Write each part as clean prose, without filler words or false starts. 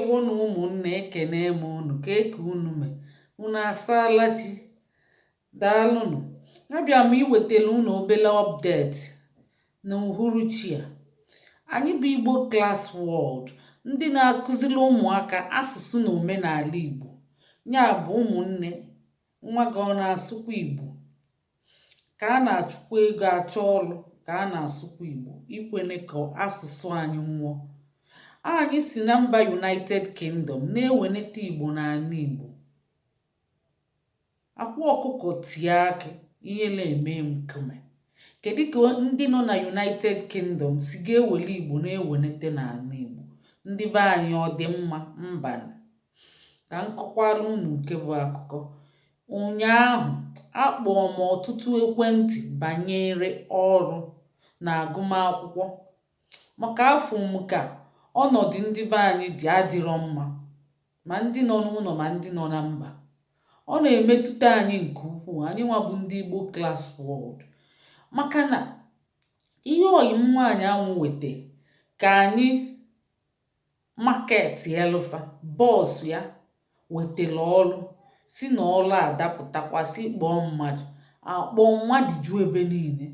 Igbo na ụmụnne ekene m unu ka eke unu mee unu asaala chi daalụnụ. Abịa m iwetara unu obere update na uhuruchi a. Anyị bụ Igbo Klass World, ndị na-akụziri ụmụaka asụsụ na omenala Igbo. Ya bụ ụmụnne, nwa gị ọ na-asụkwa Igbo? Ka a na-achụkwa ego achọ ọrụ ka a na-asụkwa Igbo, ikwene ka asụsụ anyị nwụọ. Anyị si na mba United Kingdom na-eweneta Igbo n'ala Igbo. Akwa ọkụkọ tie akị, ihe na-eme nkume. Kedu ka ndị nọ na United Kingdom si ga-eweli Igbo na-ewenete n'ala Igbo? Ndị be anyị ọ dị mma? Mba. Ka m kọkwara unu nke bụ akụkọ. Ụnyaahụ akpọọ m ọtụtụ ekwentị banyere ọrụ na agụmakwụkwọ, maka afọ m ka ọnọdụ ndị be anyị dị adịrọ mma, ma ndị nọ n'ụlọ ma ndị nọ na mba. Ọ na-emetụta anyị nke ukwuu, anyị nwa bụ ndị Igbo Klass World, maka na ihe oyi nwaanyị anwụ weta ka anyị maketi elufa bọs ya wetara ọrụ, si na ọrụ adapụtakwasị kpọọ mmadụ, akpọọ mmadụ ju ebe niile.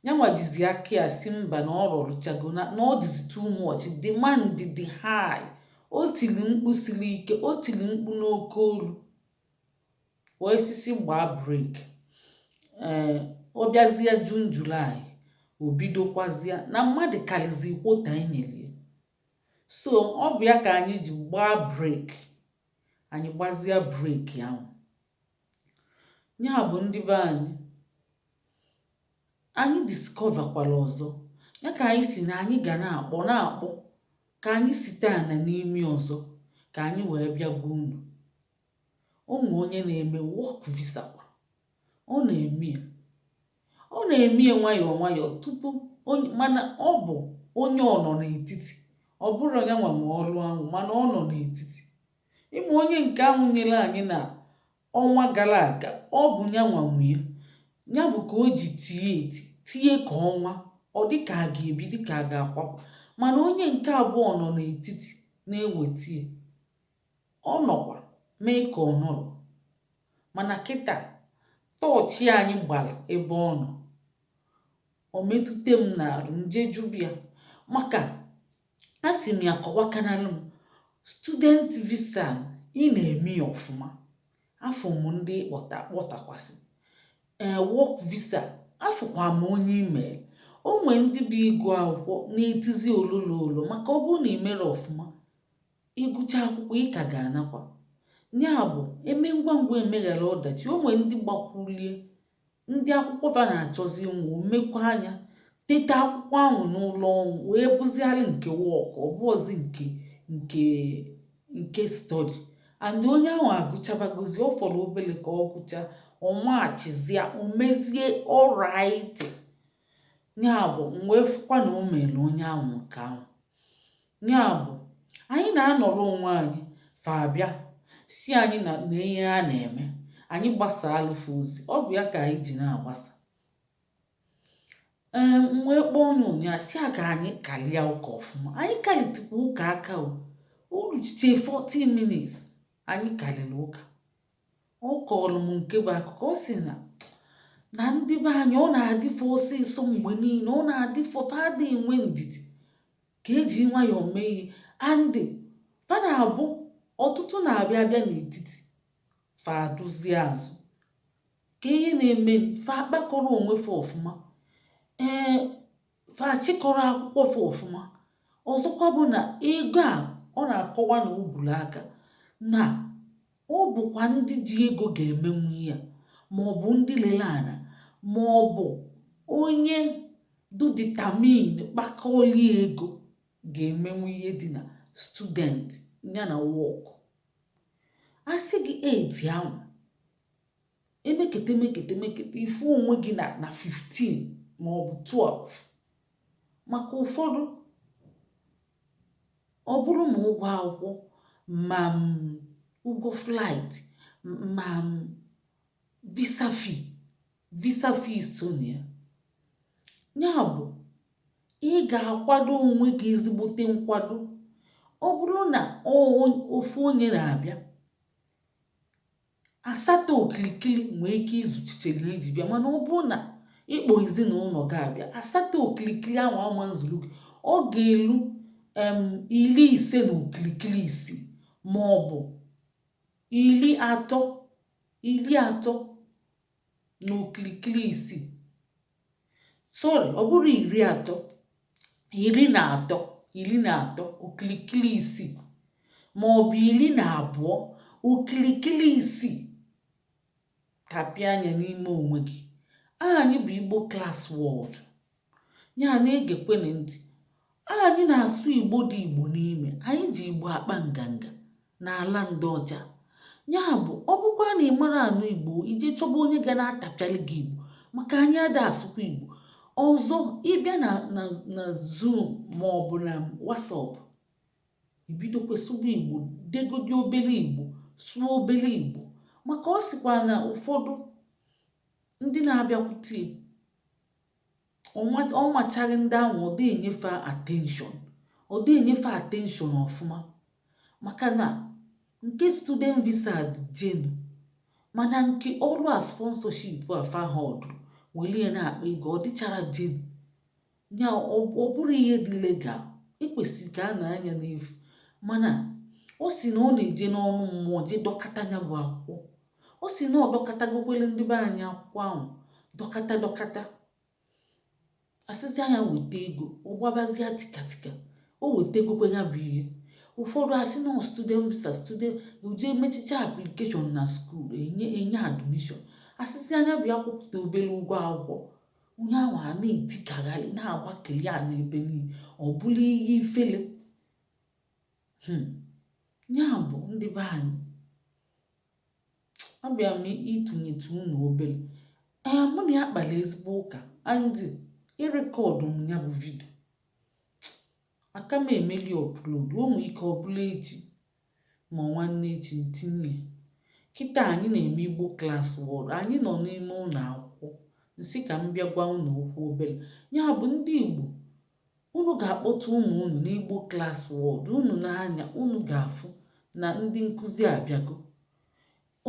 Nyanwa jizi aka ya si mba na ọ rụrụchago na ọ dịzi too much, demand dị high. O tiri mkpu siri ike, o tiri mkpu n'oke olu, wee sisi gbaa break. Ọ bịazie June July, o bidokwazie na mmadụ karịzi kwota enyere. So ọ bụ ya ka anyị ji gbaa break, anyị gbazie break ahụ. Ya bụ ndị be anyị discover kwala ọzọ, ya ka anyị si na anyị ga na-akpọ ka anyị site ana n'imi ọzọ, ka anyị wee bịa gwa unu. Ụmụ onye na-eme work visa kwa, ọ na-eme nwayọọ nwayọọ tupu mana ọ bụ onye ọ nọ n'etiti, ọ bụrụ ya nwa ma ọrụ ahụ, mana ọ nọ n'etiti. Ịma onye nke ahụ nyere anyị na ọnwa gara aga, ọ bụ ya nwa nwunye ya, bụ ka o ji tie ka ọnwa, ọ dịka a ga-ebi dịka a ga-akwapụ. Mana onye nke abụọ nọ n'etiti na-ewetie, ọ nọkwa mee ka ọ nọrọ. Mana kịta tọọchị anyị gbara ebe ọ nọ, o metụta m n'arụ, nje jubia, maka a sị m ya kọwakanalụ m student visa ị na-eme ya ọfụma, afọ m ndị kpọtakwasị work visa afụkwa m onye email. O nwee ndị bụ ịgụ akwụkwọ na-etizi ololo, maka ọ bụrụ na ị mere ọfụma, ịgụcha akwụkwọ ị ka ga-anakwa. Ya bụ eme ngwa ngwa emeghara ọdachi. O nwee ndị gbakwulie, ndị akwụkwọ fa na-achọzi nwa, o mekwa anya tete akwụkwọ ahụ n'ụlọ ọnwụ wee bụzialụ nke wọk, ọ bụọzi nke stọdi. And onye ahụ agụchabagozi, ọ fọrọ obele ka ọ gụcha, ọmachizia, o mezie ọraiti. Ya bụ wee fụkwa na o mere onye ahụ nke ahụ. Ya bụ anyị na-anọrọ onwe anyị fa abịa si anyị na ihe a na-eme, anyị gbasaa alụfe ozi. Ọ bụ ya ka anyị ji na-agbasa. Wee kpọọ onye ụnyaahụ si a ka anyị kalịa ụka ọfụma. Anyị kalitekwa ụka aka uruchiche 40 minutes anyị kalịrị ụka. Ọ kọrọ m nke bụ akụkọ. Ọ sị na ndị be anyị ọ na-adịfe ọsịsọ mgbe niile, ọ na-adịfe fada enwe ndidi ka eji nwayọọ mee ihe. Andị fa na-abụ ọtụtụ na-abịa n'etiti fa adụzie azụ, ka ihe na-eme fa akpakọrọ onwe fa ọfụma, fa achịkọrọ akwụkwọ fa ọfụma. Ọzọkwa bụ na ego a ọ na-akọwa na obulu aka na ọ bụkwa ndị ji ego ga-emenwu ya, maọbụ ndị lele ana, maọbụ onye duditamin kpakọli ego ga-emenwu ihe dị na student ya na wọk. Asị gị 8 ahụ emekete ifu onwe gị na 15 maọbụ 12. Maka ụfọdụ ọ bụrụ ma ụgwọ akwụkwọ, ma ụgwọ flight, ma visa fee so na ya. Ya bụ ị ga-akwado onwe gị ezigbote nkwado. ọ bụrụ na ofu onye na-abịa, asatọ okilikili nwee ike izuchicheli iji bịa, mana ọ bụrụ na ịkpọ ezinụlọ ga-abịa, asatọ okilikili ahụ ama nzuru gị, ọ ga-elu 50 na okilikili isii ma ọ bụ 30 na okilikili isii. Sorry, ọ bụrụ 30, 13 okilikili isii ma ọ bụ 12 okilikili isii. Kapịa anya n'ime onwe gị. Anyị bụ Igbo Klass World. Ya na-egekwenụ ntị. Anyị na-asụ Igbo dị Igbo n'ime. Anyị ji Igbo akpa nganga n'ala ndị ọcha. Ya bụ, ọ bụkwa na ị mara anụ Igbo, ije chọba onye ga na-atapịalị gị Igbo, maka anyị ada asụkwa Igbo. Ọzọ, ịbịa na Zoom ma ọ bụ na WhatsApp, ibido kwesịrị Igbo, degodi obere Igbo, sụọ obere Igbo, maka ọ sịkwa na ụfọdụ ndị na-abịakwute ọ machaghị ndị ahụ, ọ dị enyefe attention ọfụma, maka na nke student visa dị jenu, mana nke ọrụ a sponsorship afahọdụ welie na-akpa ego ọ dịchara jenu. Ya ọ bụrụ ihe dị legal, ekwesịrị ka a na-anya n'efu, mana o si na ọ na-eje n'ọnụ mmụọ je dọkata ya bụ akwụkwọ. O si na ọ dọkatagokwele ndị be anyị akwụkwọ ahụ dọkata asịsị anya weta ego, ọ gbabazia tikatika, o wetegokwe ya bụ ihe. Ụfọdụ asị na student visa, uje mechicha application na skuul enye admission, asịsị anya bịa kwụpụta obere ụgwọ akwụkwọ, onye ahụ a na-etikagharị na-agbakeli a n'ebe niile, ọ bụrụ ihe ifele. Ya bụ ndị be anyị, abịa m ịtụnyetụ unu obere. Mụ na ya kpara ezigbo ụka, andị ịrekọdụ m ya bụ vidio, aka m emeli upload, o nwee ike ọ bụla echi ma nwanne echi ntinye. Kịta anyị na-eme Igbo Klass World, anyị nọ n'ime ụlọ akwụkwọ, nsị ka m bịa gwa unu okwu obere. Ya bụ ndị Igbo, unu ga-akpọta ụmụ unu n'Igbo Klass World, unu na-anya, unu ga-afụ na ndị nkụzi abịago.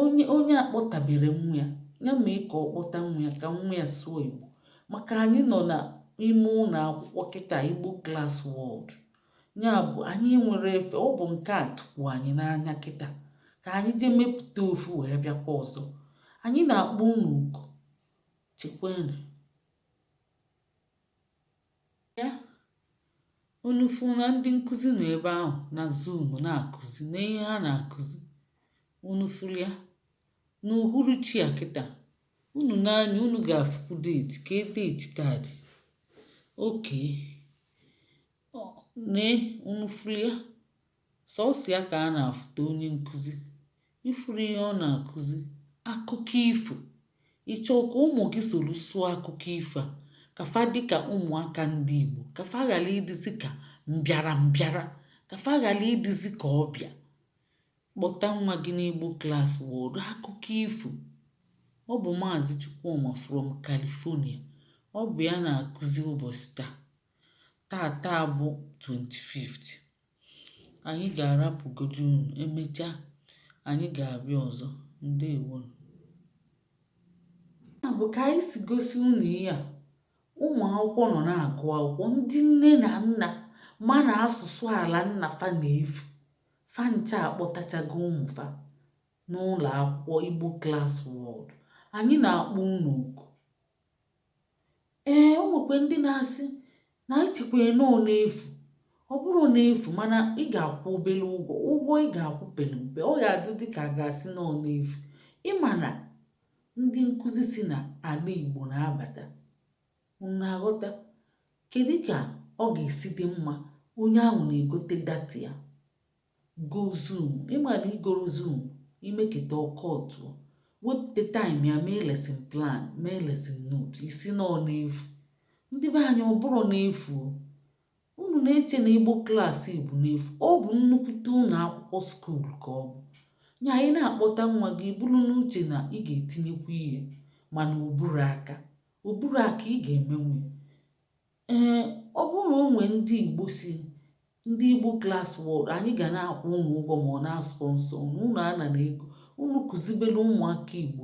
Onye akpọtabere nwa ya mee ka ọ kpọta nwa ya ka nwa ya sụọ Igbo, maka anyị nọ n'ime ụlọ akwụkwọ kịta Igbo Klass World. Ya bụ anyị nwere efe, ọ bụ nke a tupu anyị n'anya kịta, ka anyị jee mepụta ofu wee bịakwa ọzọ. Anyị na-akpọ unu oku, chekwenụ ya. Unu fụ na ndị nkụzi nọ ebe ahụ na Zoom na-akụzi na ihe ha na-akụzi, unu fụrụ ya n'uhuruchi a kịta. Unu n'anya, unu ga-afụkwu deeti, ka deeti taa dị oke. Unu fụrụ ya, sọọsọ ya ka a na-afụta onye nkụzi. Ifuru ihe ọ na-akụzi akụkọ ifo. Ịchọ ka ụmụ gị soro sụọ akụkọ ifo a, ka fa dị ka ụmụaka ndị Igbo, ka fa ghara ịdịzi ka mbịara, ka fa ghara ịdịzi ka ọbịa. Kpọta nwa gị n'Igbo Klass World, akụkọ ifo. Ọ bụ Maazị Chukwuma from California, ọ bụ ya na-akụzi ụbọchị taa bụ 25th. Anyị ga-arapụgodu unu, emechaa anyị ga-abịa ọzọ. Ndewo. Ya bụ ka anyị si gosi unu ihe a, ụmụ akwụkwọ nọ na-agụ akwụkwọ, ndị nne na nna ma na asụsụ ala nna fa na-efu, fa ncha akpọtachago ụmụ fa n'ụlọ akwụkwọ Igbo Klass World. Anyị na-akpọ unu oku. O nwekwe ndị na-asị na echekwenye na ọ na-efu. Ọ bụrụ na-efu, mana ị ga-akwụ obere ụgwọ ị ga-akwụ pere mpe, ọ ga-adị dị ka a ga-asị na ọ na-efu. Ịma na ndị nkụzi si na ala Igbo na-abata, unu na-aghọta. Kedu ka ọ ga-esi dị mma onye ahụ na-egote data ya go Zoom? Ịma na igoro Zoom, imeketa ọkọtụ, wepụta time ya, mee lesson plan, mee lesson note, isi na ọ na-efu. Ndị be anyị, ọ bụrụ na-efu. Unu na-eche na Igbo Klass bụ n'efu. Ọ bụ nnukwute ụlọ akwụkwọ skuul ka ọ bụ. Nya anyị na-akpọta nwa gị, bụrụ n'uche na ị ga-etinyekwu ihe, mana oburu aka ị ga-emenwe. Ọ bụrụ na o nwee ndị Igbo si ndị Igbo Klass World anyị ga na-akwụ unu ụgwọ ma ọ na-sponsọ unu ana na ego unu kụzibelu ụmụaka Igbo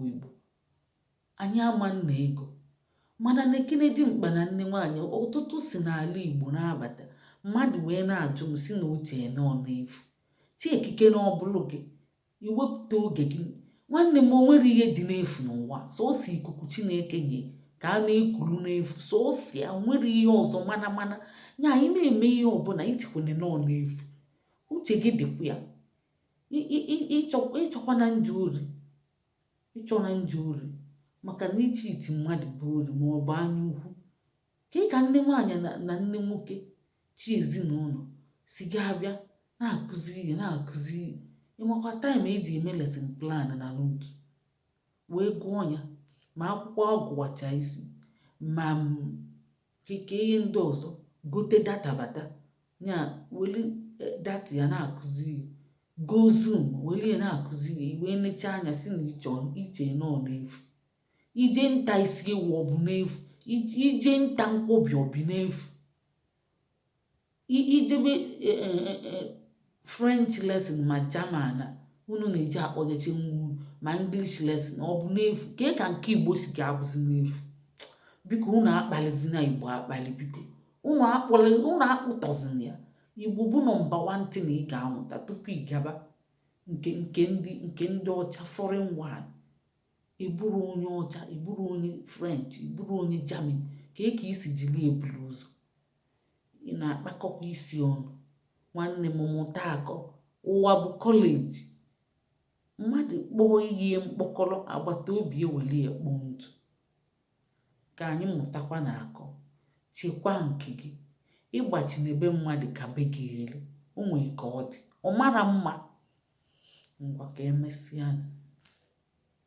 anyị ama nna ego mana nekene dị mkpa na nne nwaanyị ọtụtụ si n'ala Igbo na-abata mmadụ wee na-ajụ m si na uche nọ n'efu chiekike na ọbụlụ gị iwepụta oge gị nwanne m onwere ihe dị n'efu n'ụwa sọsọ ikuku Chineke nye ka a na-ekuru n'efu sọsọ ya nwere ihe ọzọ mana nya anyị na-eme ihe ọbụla ichekwene nọ n'efu uche gị dịkwa ya ịchọkwa na nju ori ịchọ na nju ori maka na iche iti mmadụ bụ ori ma ọ bụ anya ukwu ka nne nwaanyị na nne nwoke chi ezinụlọ si ga-abịa na-akụzi ihe ịmakwa taịm eji eme lesin plan na notu wee gụọ ya ma akwụkwọ ọgụwacha isi ma keke ihe ndị ọzọ gote data bata ya weli data ya na-akụzi ihe go zoom weli ya na-akụzi ihe wee necha anya si na iche nọ n'efu ije nta isi ewu ọ bụ n'efu ije nta nkwobi ọ bụ n'efu ijebe French lesson ma German unu na-eji akpọjeche nwa ma English lesson ọ bụ n'efu ka nke Igbo si ga-abụzi n'efu biko unu akpalizina Igbo akpali biko unu akpụtọzina ya Igbo bụ nọmba 1 thing ị ga-amụta tupu ị gaba nke ndị ọcha foreign one ịbụrụ onye ọcha ịbụrụ onye French ịbụrụ onye German ka isi jiri eburu ụzọ ị na-akpakọkwa isi ọnụ nwanne m mụta akọ ụwa bụ kọleji mmadụ kpọọ ihe mkpọkọrọ agbata obi eweli ekpo ntụ ka anyị mụtakwa na akọ chekwaa nke gị ịgbachi n'ebe mmadụ ka be gị elu o nwee ka ọ dị ọ mara mma ngwa ka emesịa